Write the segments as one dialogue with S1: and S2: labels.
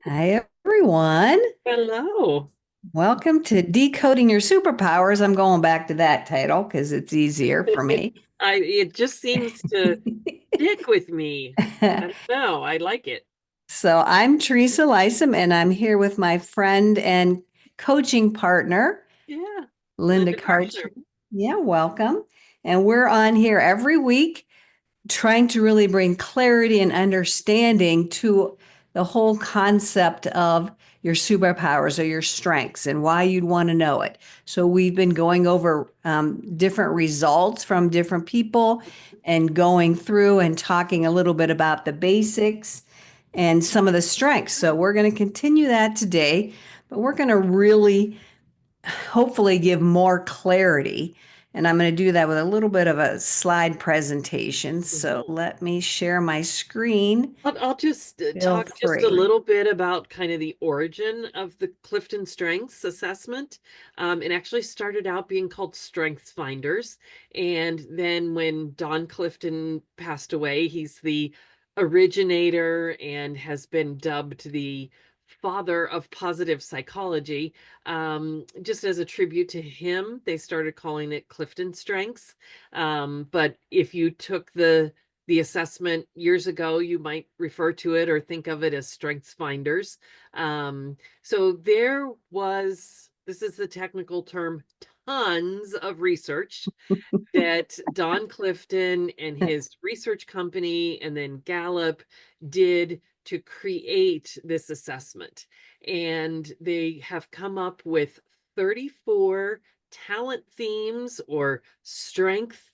S1: Hi, everyone.
S2: Hello.
S1: Welcome to Decoding Your Superpowers. I'm going back to that title because it's easier for me.
S2: It just seems to stick with me. I don't know. I like it.
S1: So, I'm Teresa Lisum, and I'm here with my friend and coaching partner,
S2: Yeah.
S1: Linda
S2: Linda Karchner.
S1: Karchner. Yeah, welcome. And we're on here every week trying to really bring clarity and understanding to the whole concept of your superpowers or your strengths and why you'd want to know it. So we've been going over different results from different people and going through and talking a little bit about the basics and some of the strengths. So we're going to continue that today, but we're going to really hopefully give more clarity. And I'm going to do that with a little bit of a slide presentation. So
S2: Mhm.
S1: let me share my screen.
S2: I'll just
S1: Feel
S2: talk just a
S1: free.
S2: little bit about kind of the origin of the Clifton Strengths assessment. It actually started out being called Strengths Finders. And then when Don Clifton passed away, he's the originator and has been dubbed the father of positive psychology. Just as a tribute to him, they started calling it Clifton Strengths. But if you took the assessment years ago, you might refer to it or think of it as strengths finders. So there was, this is the technical term, tons of research that Don Clifton and his research company and then Gallup did to create this assessment. And they have come up with 34 talent themes or strength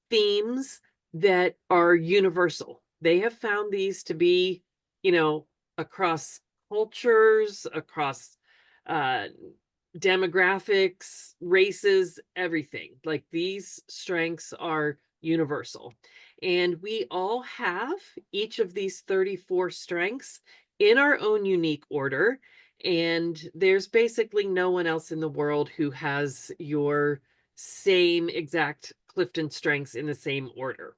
S2: themes that are universal. They have found these to be, you know, across cultures, across uh, demographics, races, everything. Like these strengths are universal. And we all have each of these 34 strengths in our own unique order. And there's basically no one else in the world who has your same exact Clifton strengths in the same order.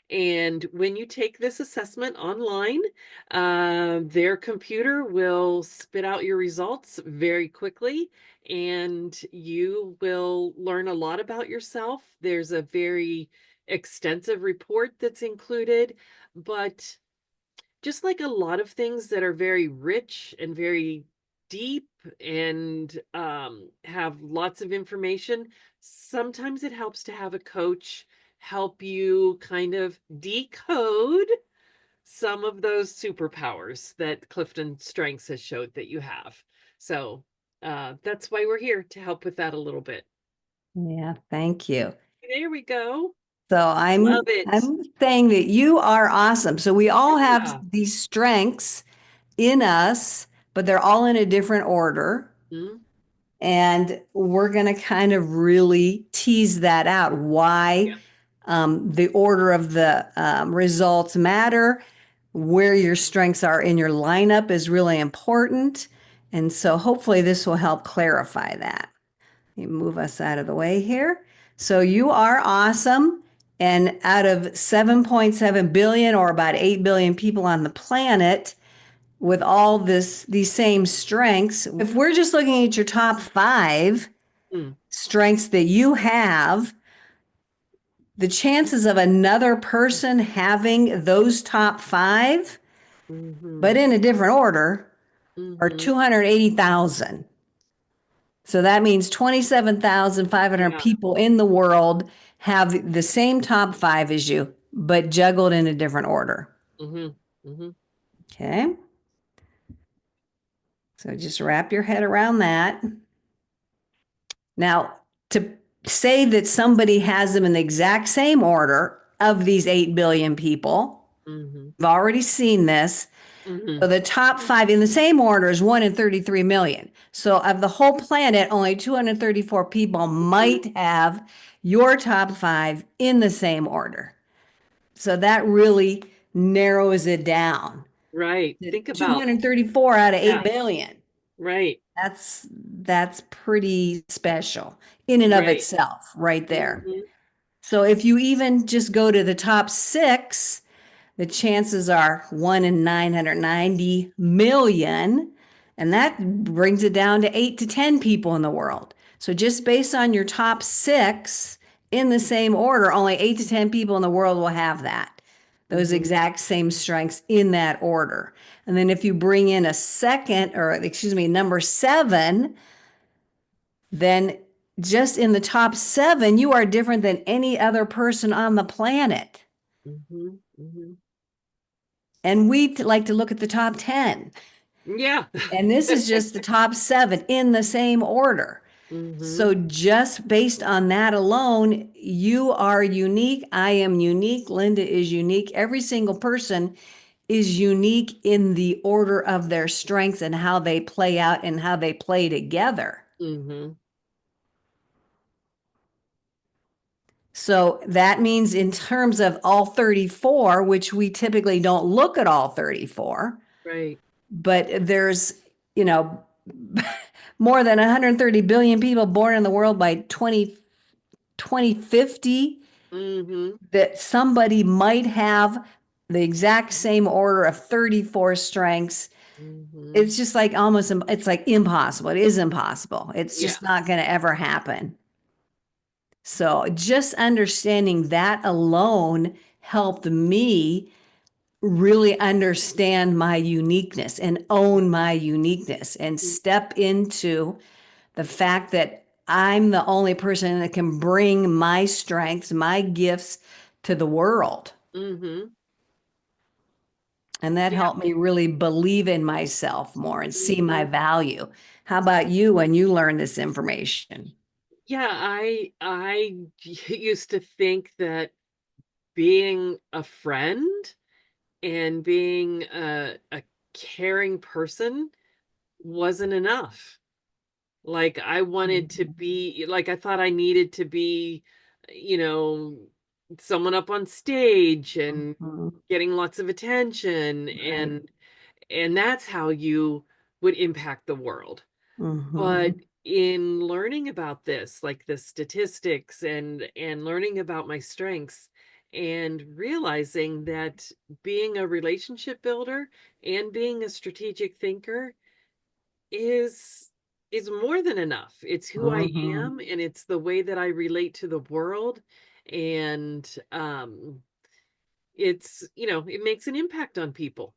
S2: And when you take this assessment online, their computer will spit out your results very quickly, and you will learn a lot about yourself. There's a very extensive report that's included, but just like a lot of things that are very rich and very deep and have lots of information, sometimes it helps to have a coach help you kind of decode some of those superpowers that Clifton Strengths has showed that you have. So that's why we're here to help with that a little bit.
S1: Yeah, thank you.
S2: There we go.
S1: So
S2: Love
S1: I'm
S2: it.
S1: I'm saying that you are awesome. So we all have
S2: Yeah.
S1: these strengths in us, but they're all in a different order.
S2: Mm,
S1: And we're going to kind of really tease that out, why
S2: yeah.
S1: the order of the results matter, where your strengths are in your lineup is really important. And so hopefully this will help clarify that. Let me move us out of the way here. So you are awesome. And out of 7.7 billion or about 8 billion people on the planet, with all these same strengths, if we're just looking at your top five
S2: Mm,
S1: strengths that you have, the chances of another person having those top five, but
S2: hmm
S1: in a different order, are
S2: hmm
S1: 280,000. So that means 27,500
S2: Yeah.
S1: people in the world have the same top five as you, but juggled in a different order.
S2: hmm hmm
S1: Okay. So just wrap your head around that. Now, to say that somebody has them in the exact same order of these 8 billion people,
S2: hmm
S1: we've already seen this. So
S2: hmm
S1: the top five in the same order is 1 in 33 million. So of the whole planet, only 234 people might have your top five in the same order. So that really narrows it down.
S2: Right. Think about,
S1: 234 out of 8
S2: yeah,
S1: billion.
S2: right,
S1: That's pretty special in and of
S2: right.
S1: itself, right there.
S2: hmm
S1: So if you even just go to the top six, the chances are 1 in 990 million. And that brings it down to 8 to 10 people in the world. So just based on your top six in the same order, only 8 to 10 people in the world will have that, those
S2: Mm-hmm.
S1: exact same strengths in that order. And then if you bring in a second, or excuse me, number seven, then just in the top seven, you are different than any other person on the planet.
S2: Mm-hmm. Mm-hmm.
S1: And we like to look at the top 10.
S2: Yeah.
S1: And this is just the top seven in the same order.
S2: Mm-hmm.
S1: So just based on that alone, you are unique. I am unique. Linda is unique. Every single person is unique in the order of their strengths and how they play out and how they play together.
S2: Mm-hmm.
S1: So that means in terms of all 34, which we typically don't look at all 34,
S2: Right.
S1: but there's, you know, more than 130 billion people born in the world by 2050,
S2: Mm-hmm.
S1: that somebody might have the exact same order of 34 strengths.
S2: Mm-hmm.
S1: It's just like almost, it's like impossible. It is impossible. It's
S2: Yeah.
S1: just not going to ever happen. So just understanding that alone helped me really understand my uniqueness and own my uniqueness and step into the fact that I'm the only person that can bring my strengths, my gifts to the world.
S2: Mm-hmm.
S1: And that
S2: Yeah.
S1: helped me really believe in myself more and see my
S2: Mm-hmm.
S1: value. How about you when you learn this information?
S2: Yeah, I used to think that being a friend and being a caring person wasn't enough. Like I wanted to be like I thought I needed to be, you know, someone up on stage and
S1: Mhm.
S2: getting lots of attention
S1: Right.
S2: and that's how you would impact the world. But
S1: Hmm.
S2: in learning about this, like the statistics and learning about my strengths and realizing that being a relationship builder and being a strategic thinker is is more than enough. It's who I
S1: Hmm.
S2: am and it's the way that I relate to the world and it's, it makes an impact on people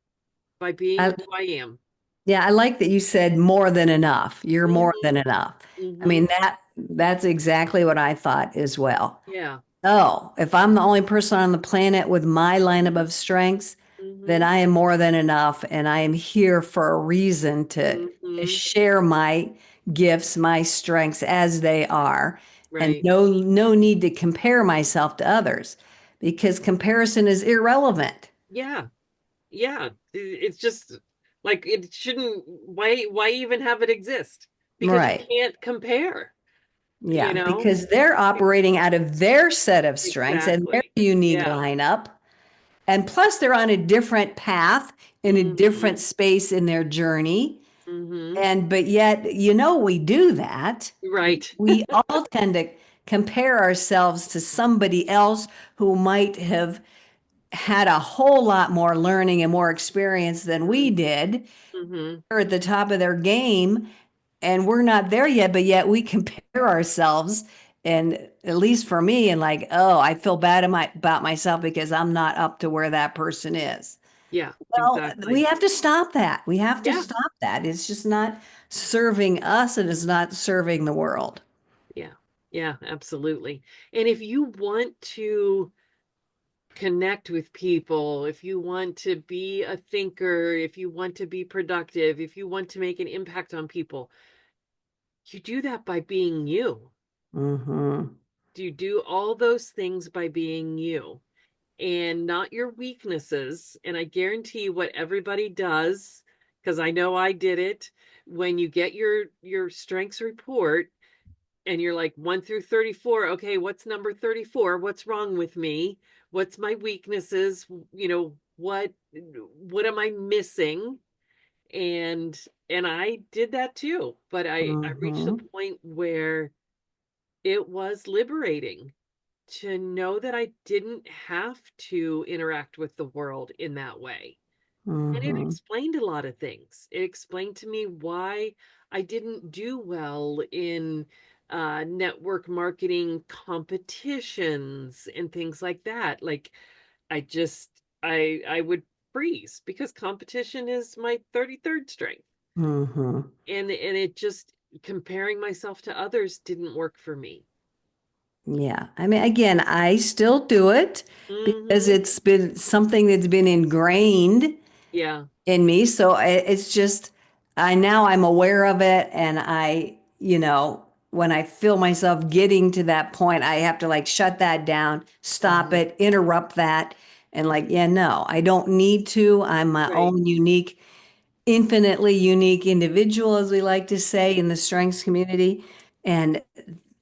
S2: by being
S1: I,
S2: who I am.
S1: yeah, I like that you said more than enough. You're more than
S2: Mhm.
S1: enough. I
S2: Mhm.
S1: mean, that's exactly what I thought as well.
S2: Yeah.
S1: Oh, if I'm the only person on the planet with my lineup of strengths, then
S2: Mhm.
S1: I am more than enough, and I am here for a reason to
S2: Mhm.
S1: share my gifts, my strengths as they are, and
S2: Right.
S1: no need to compare myself to others because comparison is irrelevant.
S2: Yeah. Yeah. It's just like it shouldn't why even have it exist? Because you
S1: Right.
S2: can't compare, you
S1: Yeah,
S2: know?
S1: because they're operating out of their set of strengths and their
S2: Exactly.
S1: unique
S2: Yeah.
S1: lineup. And plus, they're on a different path in a
S2: Mhm.
S1: different space in their journey.
S2: Mhm.
S1: But yet, we do that.
S2: Right.
S1: We all tend to compare ourselves to somebody else who might have had a whole lot more learning and more experience than we did.
S2: Mhm.
S1: They're at the top of their game, and we're not there yet, but yet we compare ourselves. And at least for me, and like, oh, I feel bad about myself because I'm not up to where that person is.
S2: Yeah,
S1: Well, we
S2: exactly.
S1: have to stop that. We have to
S2: Yeah.
S1: stop that. It's just not serving us. It is not serving the world.
S2: Yeah. Yeah, absolutely. And if you want to connect with people, if you want to be a thinker, if you want to be productive, if you want to make an impact on people, you do that by being you.
S1: Hmm.
S2: You do all those things by being you and not your weaknesses. And I guarantee what everybody does, because I know I did it, when you get your strengths report and you're like 1 through 34, okay, what's number 34? What's wrong with me? What's my weaknesses? What am I missing? And I did that too, but I reached the
S1: Hmm.
S2: point where it was liberating to know that I didn't have to interact with the world in that way. And it
S1: Mm-hmm.
S2: explained a lot of things. It explained to me why I didn't do well in network marketing competitions and things like that. Like I just I would freeze because competition is my 33rd strength.
S1: Mm-hmm.
S2: And it just comparing myself to others didn't work for me.
S1: Yeah. I mean, again, I still do it because
S2: Hmm.
S1: it's been something that's been ingrained
S2: Yeah.
S1: in me. So it's just, I'm aware of it. And when I feel myself getting to that point, I have to like shut that down, stop
S2: Hmm.
S1: it, interrupt that. And like, yeah, no, I don't need to. I'm my
S2: Right.
S1: own unique, infinitely unique individual, as we like to say in the strengths community. And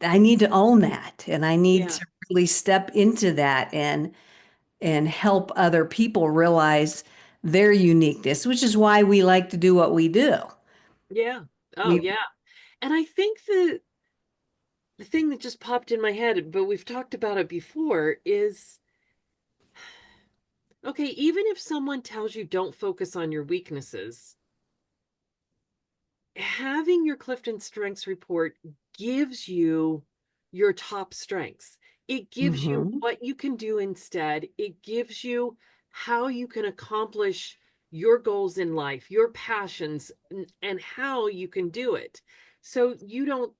S1: I need to own that. And I need
S2: Yeah.
S1: to really step into that and help other people realize their uniqueness, which is why we like to do what we do.
S2: Yeah. Oh,
S1: We
S2: yeah. And I think the thing that just popped in my head, but we've talked about it before, is okay, even if someone tells you don't focus on your weaknesses, having your Clifton Strengths report gives you your top strengths. It gives you
S1: Mhm.
S2: what you can do instead. It gives you how you can accomplish your goals in life, your passions, and how you can do it. So you don't,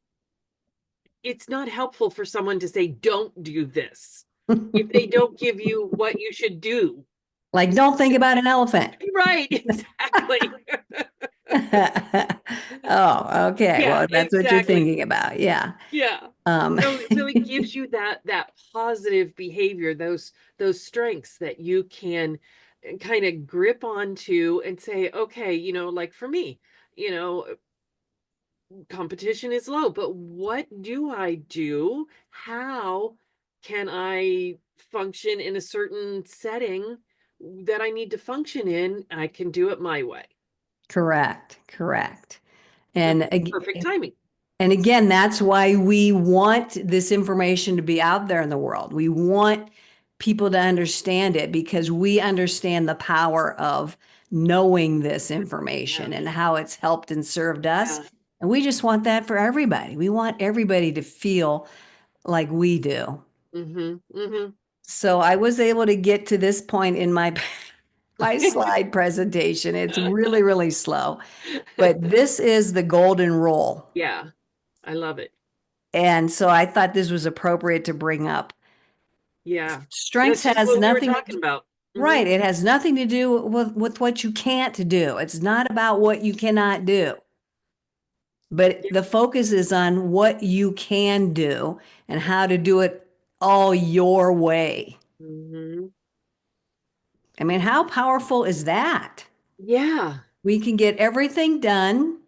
S2: it's not helpful for someone to say, don't do this if they don't give you what you should do.
S1: Like, don't think about an elephant.
S2: Right, exactly.
S1: Oh, okay.
S2: Yeah,
S1: Well, that's what you're
S2: exactly.
S1: thinking about. Yeah.
S2: Yeah.
S1: Um,
S2: So it gives you that positive behavior, those strengths that you can kind of grip onto and say, okay, like for me, you know, competition is low, but what do I do? How can I function in a certain setting that I need to function in? I can do it my way.
S1: correct, correct.
S2: And
S1: And
S2: perfect timing.
S1: And again, that's why we want this information to be out there in the world. We want people to understand it because we understand the power of knowing this
S2: Yeah.
S1: information and how it's helped and served us.
S2: Yeah.
S1: And we just want that for everybody. We want everybody to feel like we do.
S2: Mm-hmm. Mm-hmm.
S1: So I was able to get to this point in my my slide presentation. It's really, really slow, but this is the golden rule.
S2: Yeah. I love it.
S1: And so I thought this was appropriate to bring up.
S2: Yeah.
S1: Strengths
S2: That's just
S1: has
S2: what we were
S1: nothing to
S2: talking
S1: do,
S2: about. Hmm.
S1: right. It has nothing to do with what you can't do. It's not about what you cannot do, but
S2: Yeah.
S1: the focus is on what you can do and how to do it all your way.
S2: Hmm.
S1: I mean, how powerful is that?
S2: Yeah.
S1: We can get everything done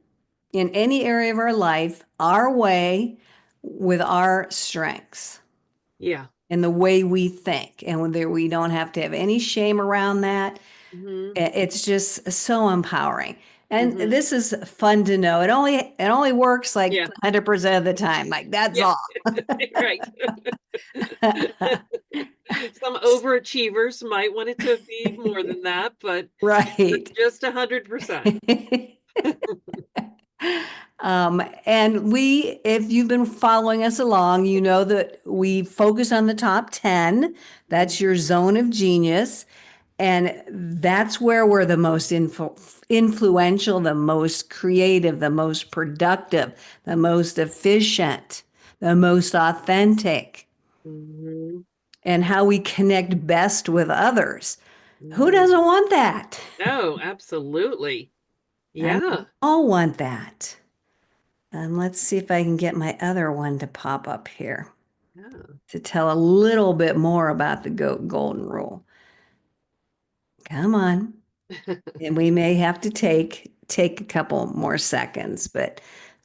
S1: in any area of our life our way with our strengths
S2: Yeah.
S1: and the way we think. And whether we don't have to have any shame around that.
S2: Hmm.
S1: It's just so empowering. And
S2: Hmm.
S1: this is fun to know. It only works like
S2: Yeah.
S1: 100% of the time. Like that's
S2: Yeah.
S1: all.
S2: Right. Some overachievers might want it to be more than that, but
S1: Right.
S2: just 100%.
S1: And if you've been following us along, you know that we focus on the top 10. That's your zone of genius. And that's where we're the most influential, the most creative, the most productive, the most efficient, the most authentic,
S2: Hmm.
S1: and how we connect best with others. Who
S2: Hmm.
S1: doesn't want that?
S2: No, absolutely.
S1: I mean, we
S2: Yeah.
S1: all want that. Let's see if I can get my other one to pop up here
S2: Yeah.
S1: to tell a little bit more about the golden rule. Come on. And we may have to take a couple more seconds, but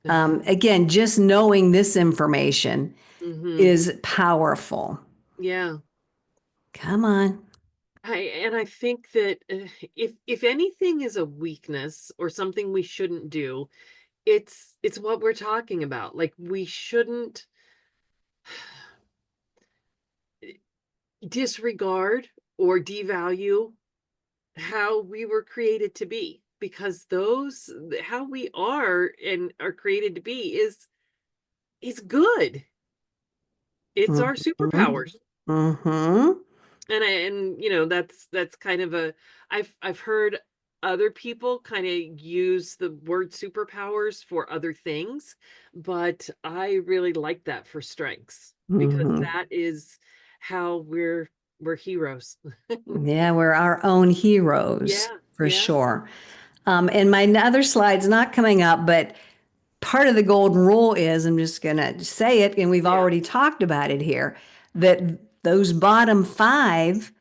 S1: again, just knowing this information
S2: Hmm.
S1: is powerful.
S2: Yeah.
S1: Come on.
S2: I think that if anything is a weakness or something we shouldn't do, it's what we're talking about. Like we shouldn't disregard or devalue how we were created to be, because those how we are and are created to be is good. It's our
S1: Mhm.
S2: superpowers.
S1: Mhm.
S2: And that's kind of a I've heard other people kind of use the word superpowers for other things, but I really like that for strengths, because
S1: Mhm.
S2: that is how we're heroes.
S1: Yeah, we're our own heroes
S2: Yeah,
S1: for
S2: yeah,
S1: sure. And my other slide's not coming up, but part of the golden rule is, I'm just going to say it, and we've
S2: yeah.
S1: already talked about it here, that those bottom five,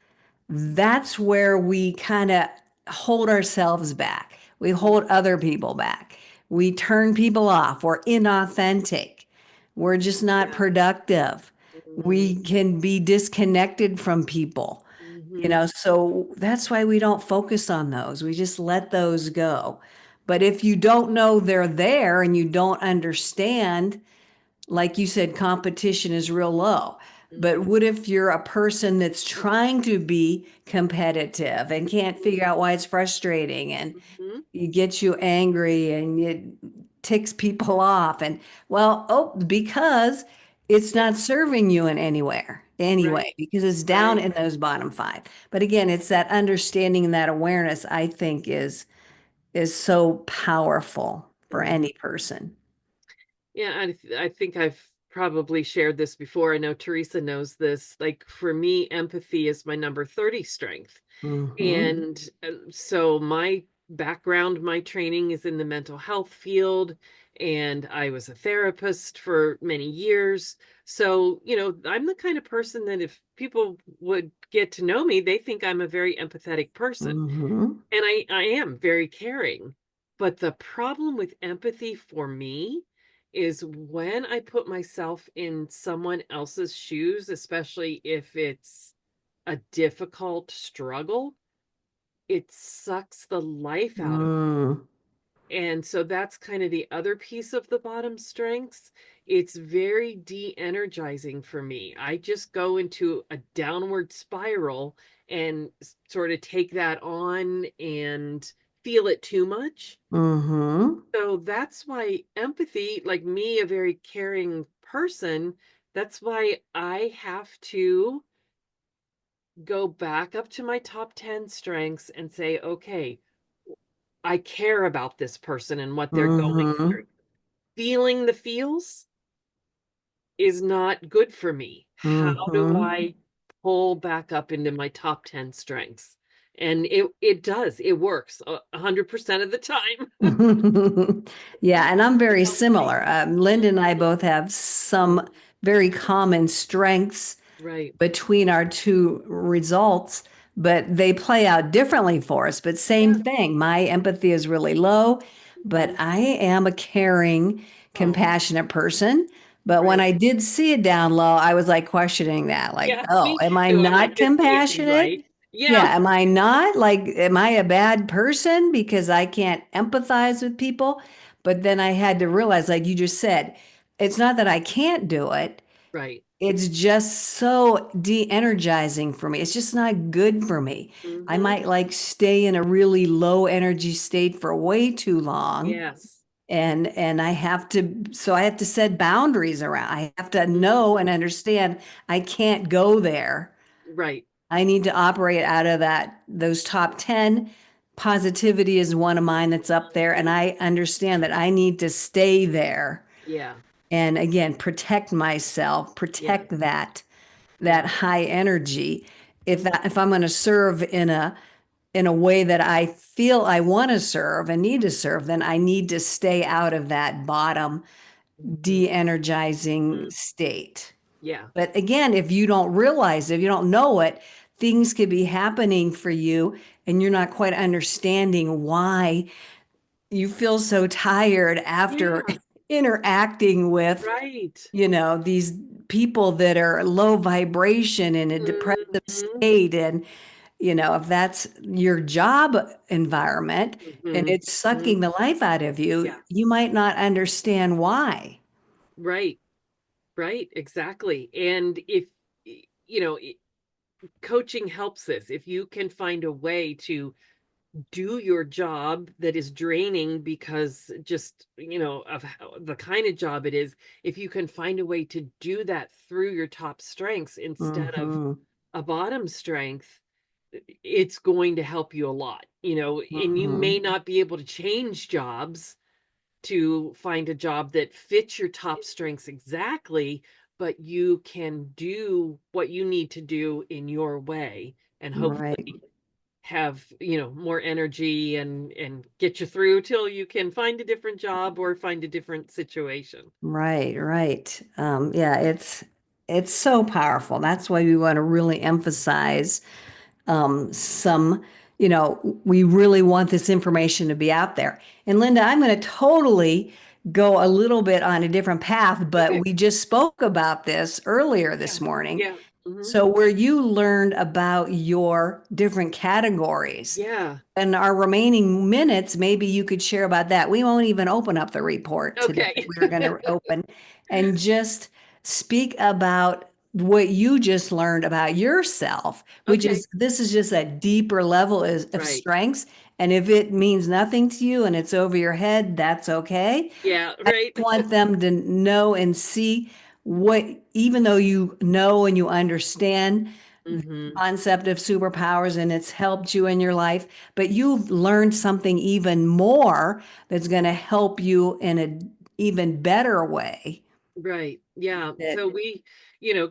S1: that's where we kind of hold ourselves back. We hold other people back. We turn people off. We're inauthentic. We're just not
S2: Yeah.
S1: productive.
S2: Mm-hmm.
S1: We can be disconnected from people,
S2: Mm-hmm.
S1: so that's why we don't focus on those. We just let those go. But if you don't know they're there and you don't understand, like you said, competition is real low. But what if you're a person that's trying to be competitive and can't figure out why it's frustrating and
S2: Mm-hmm.
S1: it gets you angry and it ticks people off? And well, because it's
S2: Yeah,
S1: not serving you in anywhere
S2: right,
S1: anyway, because it's down
S2: right.
S1: in those bottom five. But again, it's that understanding and that awareness, I think, is so powerful for
S2: Mhm.
S1: any person.
S2: Yeah, I think I've probably shared this before. I know Teresa knows this. Like, for me, empathy is my number 30 strength.
S1: Hmm.
S2: And so my background, my training is in the mental health field, and I was a therapist for many years. So, I'm the kind of person that if people would get to know me, they think I'm a very empathetic person.
S1: Hmm.
S2: And I am very caring. But the problem with empathy for me is when I put myself in someone else's shoes, especially if it's a difficult struggle, it sucks the life out of.
S1: Mm.
S2: And so that's kind of the other piece of the bottom strengths. It's very de-energizing for me. I just go into a downward spiral and sort of take that on and feel it too much.
S1: Hmm.
S2: So that's why empathy, like me, a very caring person, that's why I have to go back up to my top 10 strengths and say, okay, I care about this person and what they're going
S1: Hmm.
S2: through. Feeling the feels is not good for me. How do
S1: Hmm.
S2: I pull back up into my top 10 strengths? And it does. It works 100% of the time.
S1: Yeah, and I'm very
S2: How about
S1: similar. Linda and I
S2: you?
S1: both have some
S2: Mhm.
S1: very common strengths
S2: Right.
S1: between our two results, but they play out differently for us. But
S2: Yeah.
S1: same thing, my empathy is really low, but
S2: Mhm.
S1: I am a caring,
S2: Oh,
S1: compassionate person. But when
S2: right.
S1: I did see it down low, I was like questioning that, like,
S2: Yeah,
S1: oh,
S2: me
S1: am I
S2: too. I'm like,
S1: not
S2: this can't be
S1: compassionate?
S2: right. Yeah.
S1: Yeah, am I not? Like, am I a bad person because I can't empathize with people? But then I had to realize, like you just said, it's not that I can't do it.
S2: Right.
S1: It's just so de-energizing for me. It's just not good for me. I
S2: Hmm.
S1: might like stay in a really low energy state for way too long.
S2: Yes.
S1: And I have to set boundaries around. I have to
S2: Hmm.
S1: know and understand I can't go there.
S2: Right.
S1: I need to operate out of those top 10. Positivity is one of mine that's up there, and
S2: Mhm.
S1: I understand that I need to stay there.
S2: Yeah.
S1: And again, protect myself,
S2: Yeah.
S1: protect that
S2: Yeah.
S1: high energy. If
S2: Mhm.
S1: that if I'm going to serve in a way that I feel I want to serve and need to serve, then I need to stay out of that bottom
S2: Mhm.
S1: de-energizing
S2: Mhm.
S1: state.
S2: Yeah.
S1: But again, if you don't realize, if you don't know it, things could be happening for you and you're not quite understanding why you feel so tired after
S2: Yeah.
S1: interacting with,
S2: Right.
S1: these people that are low vibration in a depressive
S2: Mhm.
S1: state. And, if that's your job environment and
S2: Mhm.
S1: it's
S2: Mhm.
S1: sucking the life out of you,
S2: Yeah.
S1: you might not understand why.
S2: Right. Right. Exactly. And if, you know, coaching helps this. If you can find a way to do your job that is draining because just, of the kind of job it is, if you can find a way to do that through your top strengths instead of
S1: Mm-hmm.
S2: a bottom strength, it's going to help you a lot, and you
S1: Mm-hmm.
S2: may not be able to change jobs to find a job that fits your top strengths exactly, but you can do what you need to do in your way and
S1: Right.
S2: hopefully have, more energy and get you through till you can find a different job or find a different situation.
S1: Right, right. Yeah, it's so powerful. That's why we want to really emphasize some, we really want this information to be out there. And Linda, I'm going to totally go a little bit on a different path, but
S2: Okay.
S1: we just spoke about this earlier
S2: Yeah.
S1: this morning.
S2: Yeah. Hmm.
S1: So where you learned about your different categories.
S2: Yeah.
S1: In our remaining minutes, maybe you could share about that. We won't even open up the report today.
S2: Okay.
S1: We're going to open and just speak about what you just learned about yourself, which
S2: Okay.
S1: is this is just a deeper level of
S2: Right.
S1: strengths. And if it means nothing to you and it's over your head, that's okay.
S2: Yeah. Right.
S1: Want them to know and see what, even though you know and you understand the
S2: Hmm.
S1: concept of superpowers and it's helped you in your life, but you've learned something even more that's going to help you in an even better way.
S2: Right. Yeah.
S1: That,
S2: So we,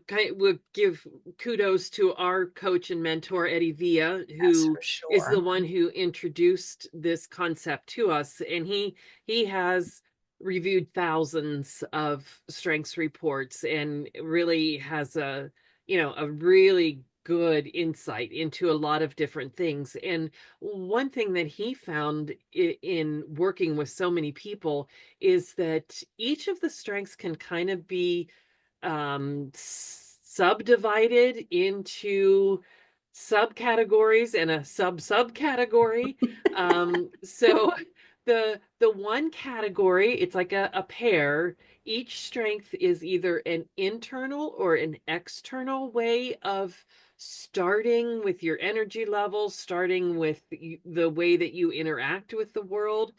S2: kind would give kudos to our coach and mentor, Eddie Villa,
S1: that's
S2: who
S1: for
S2: is the
S1: sure.
S2: one who introduced this concept to us. And he has reviewed thousands of strengths reports and really has a really good insight into a lot of different things. And one thing that he found in working with so many people is that each of the strengths can kind of be subdivided into subcategories and a subcategory. So the one category, it's like a pair. Each strength is either an internal or an external way of starting with your energy level, starting with the way that you interact with the world.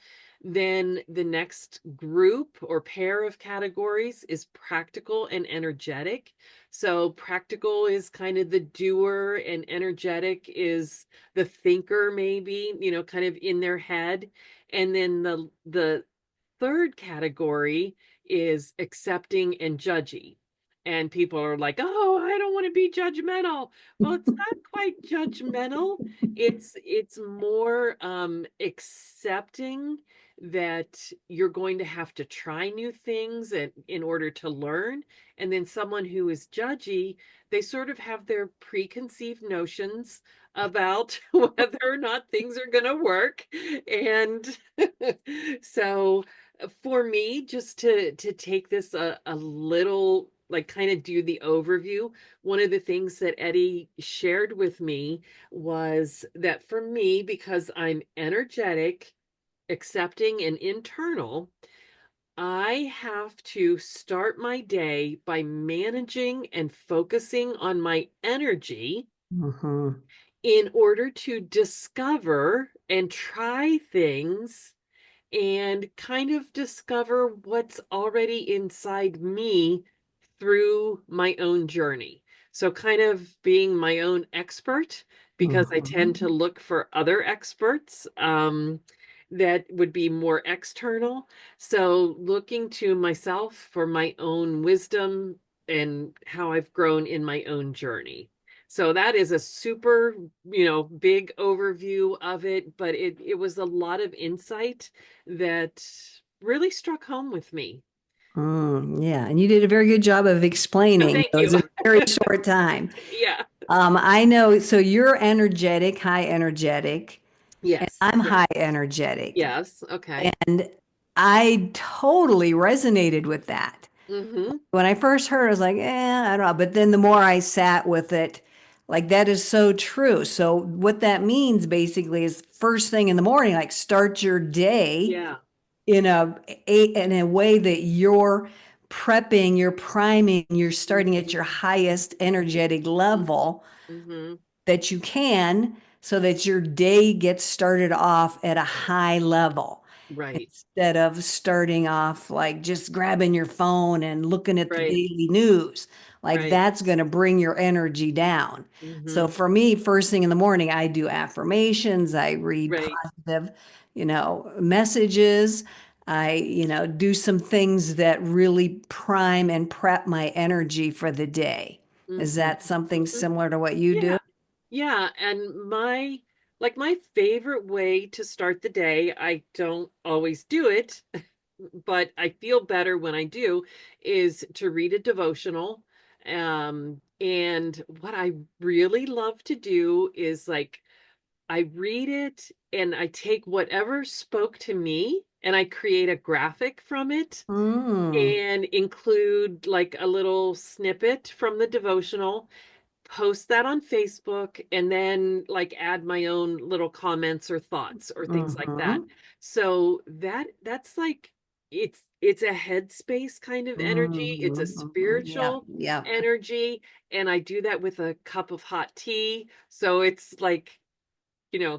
S2: Then the next group or pair of categories is practical and energetic. So practical is kind of the doer and energetic is the thinker, maybe, kind of in their head. And then the third category is accepting and judgy. And people are like, "Oh, I don't want to be judgmental." Well, it's not quite judgmental. It's more accepting that you're going to have to try new things and in order to learn. And then someone who is judgy, they sort of have their preconceived notions about whether or not things are going to work. And so for me, just to take this a little, like, kind of do the overview, one of the things that Eddie shared with me was that for me, because I'm energetic, accepting, and internal, I have to start my day by managing and focusing on my energy
S1: Mhm.
S2: in order to discover and try things and kind of discover what's already inside me through my own journey. So, kind of being my own expert, because I tend to
S1: Mhm.
S2: look for other experts that would be more external. So, looking to myself for my own wisdom and how I've grown in my own journey. So that is a super, big overview of it, but it was a lot of insight that really struck home with me.
S1: Yeah, and you did a very good job of
S2: Oh,
S1: explaining
S2: thank
S1: those
S2: you.
S1: in a very short time.
S2: Yeah.
S1: I know, so you're energetic, high energetic, and
S2: Yes.
S1: I'm
S2: Yes.
S1: high energetic.
S2: Yes. Okay.
S1: And I totally resonated with that.
S2: Mm-hmm.
S1: When I first heard it, I was like, I don't know. But then the more I sat with it, like that is so true. So what that means basically is first thing in the morning, like start your day
S2: Yeah.
S1: in a way that you're prepping, you're priming, you're starting at your highest energetic level
S2: Mm-hmm.
S1: that you can so that your day gets started off at a high level
S2: Right.
S1: instead of starting off like just grabbing your phone and looking at the
S2: Right.
S1: daily news. Like
S2: Right.
S1: that's going to bring your energy down. So
S2: Mm-hmm.
S1: for me, first thing in the morning, I do affirmations, I read
S2: Right.
S1: positive, messages. I, do some things that really prime and prep my energy for the day. Is
S2: Mm-hmm.
S1: that something
S2: Mm-hmm.
S1: similar to what you do?
S2: Yeah. Yeah. And my favorite way to start the day, I don't always do it, but I feel better when I do, is to read a devotional. And what I really love to do is like I read it and I take whatever spoke to me and I create a graphic from it
S1: Mm,
S2: and include like a little snippet from the devotional, post that on Facebook, and then like add my own little comments or thoughts or things like that.
S1: mm-hmm,
S2: So that's like it's a headspace kind of energy. It's a
S1: yeah,
S2: spiritual
S1: yeah.
S2: energy, and I do that with a cup of hot tea. So it's like,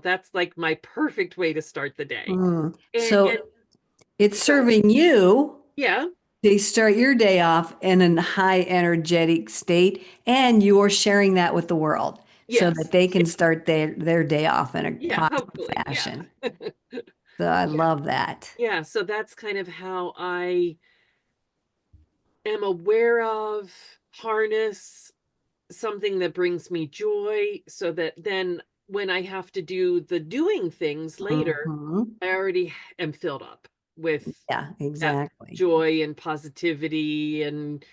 S2: that's like my perfect way to start the day.
S1: Mm.
S2: And
S1: So it's
S2: go ahead.
S1: serving you.
S2: Yeah.
S1: They start your day off in a high energetic state, and you're sharing that with the world so that
S2: Yes.
S1: they can start their day off in a
S2: Yeah,
S1: positive
S2: hopefully. Yeah.
S1: fashion. So I
S2: Yeah.
S1: love that.
S2: Yeah. So that's kind of how I am aware of, harness something that brings me joy so that then when I have to do the doing things later,
S1: Hmm.
S2: I already am filled up with
S1: Yeah,
S2: that
S1: exactly.
S2: joy and positivity and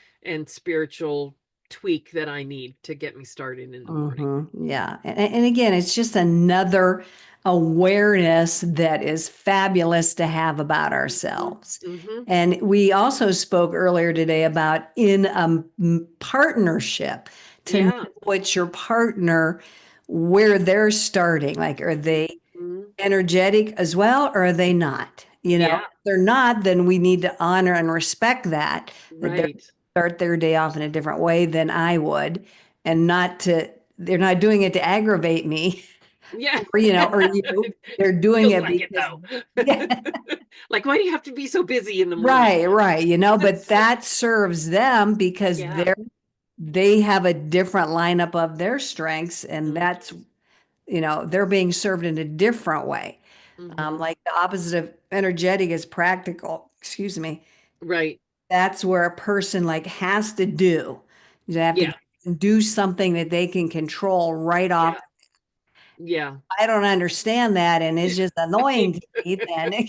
S2: spiritual tweak that I need to get me started in the morning.
S1: Yeah. And again, it's just another awareness that is fabulous to have about
S2: Mhm.
S1: ourselves.
S2: Mhm.
S1: And we also spoke earlier today about in a partnership to know
S2: Yeah.
S1: what your partner, where they're starting. Like, are they
S2: Mhm.
S1: energetic as well, or are they not?
S2: Yeah.
S1: If they're not, then we need to honor and respect that they're
S2: Right.
S1: start their day off in a different way than I would, and they're not doing it to aggravate me,
S2: Yeah.
S1: or you. They're doing
S2: Feels
S1: it
S2: like it
S1: because,
S2: though.
S1: yeah,
S2: Like, why do you have to be so busy in the morning?
S1: right, right, but that serves them because
S2: Yeah.
S1: they have a different lineup of their strengths, and
S2: Mhm.
S1: they're being served in a different way.
S2: Mhm.
S1: Like the opposite of energetic is practical. Excuse me.
S2: Right.
S1: That's where a person like has to do. You have to
S2: Yeah.
S1: do something that they can control right off.
S2: Yeah. Yeah.
S1: I don't understand that, and it's just annoying to me. Then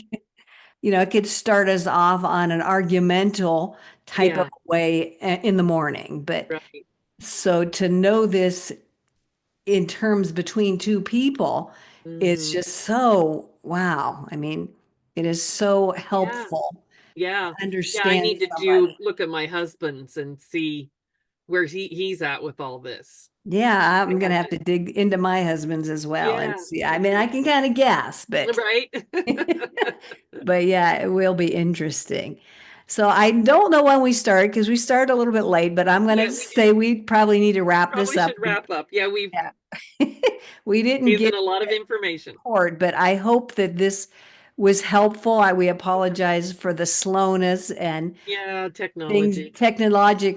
S1: it could start us off on an argumental type of
S2: Yeah.
S1: way in the morning. But
S2: Right.
S1: so to know this in terms between two people is
S2: Mhm.
S1: just so wow. I mean, it is so
S2: Yeah.
S1: helpful
S2: Yeah.
S1: to
S2: Yeah. I
S1: understand
S2: need to
S1: somebody.
S2: look at my husband's and see where he's at with all this.
S1: Yeah,
S2: I
S1: I'm gonna
S2: have
S1: have
S2: to.
S1: to dig into my husband's as well and
S2: Yeah.
S1: see. I mean,
S2: Yeah.
S1: I can kind of guess, but
S2: Right.
S1: but yeah, it will be interesting. So I don't know when we start because we started a little bit late, but I'm
S2: Yeah.
S1: gonna say we probably need to wrap this
S2: Probably
S1: up.
S2: should wrap up. Yeah. We've
S1: Yeah. We didn't
S2: given
S1: get
S2: a lot of information.
S1: report, but I hope that this was helpful. We apologize for the slowness and
S2: Yeah.
S1: things
S2: Technology.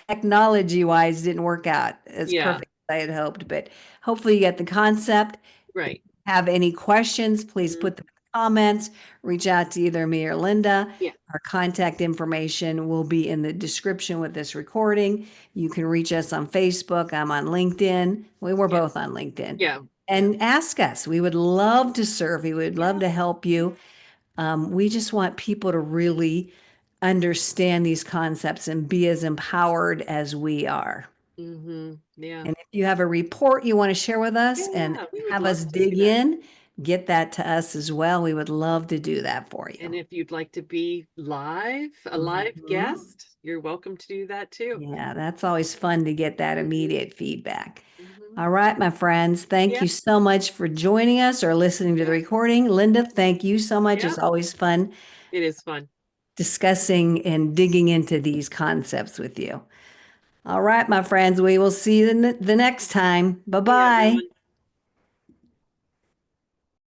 S1: technology wise didn't work out as
S2: Yeah.
S1: perfect as I had hoped, but hopefully you get the concept. If
S2: Right.
S1: you have any questions, please
S2: Mhm.
S1: put them in the comments, reach out to either me or Linda.
S2: Yeah.
S1: Our contact information will be in the description with this recording. You can reach us on Facebook. I'm on LinkedIn. We were
S2: Yeah.
S1: both on LinkedIn.
S2: Yeah. Yeah.
S1: And ask us. We would love to serve you. We would love
S2: Yeah.
S1: to help you. We just want people to really understand these concepts and be as empowered as we are.
S2: Yeah.
S1: And if you have a report you want to share with us and
S2: Yeah. We would
S1: have
S2: love
S1: us
S2: to see
S1: dig
S2: that.
S1: in, get that to us as well. We would love to do that for
S2: And
S1: you.
S2: if you'd like to be a live
S1: Mhm.
S2: guest, you're welcome to do that too.
S1: Yeah, that's always fun to get that
S2: Mhm.
S1: immediate feedback.
S2: Mhm.
S1: All right, my friends, thank
S2: Yeah.
S1: you so much for joining us or listening to the
S2: Yeah.
S1: recording. Linda, thank you so much.
S2: Yeah.
S1: It's always fun.
S2: It is fun.
S1: discussing and digging into these concepts with you. All right, my friends, we will see you the next time.
S2: See you,
S1: Bye-bye.
S2: everyone.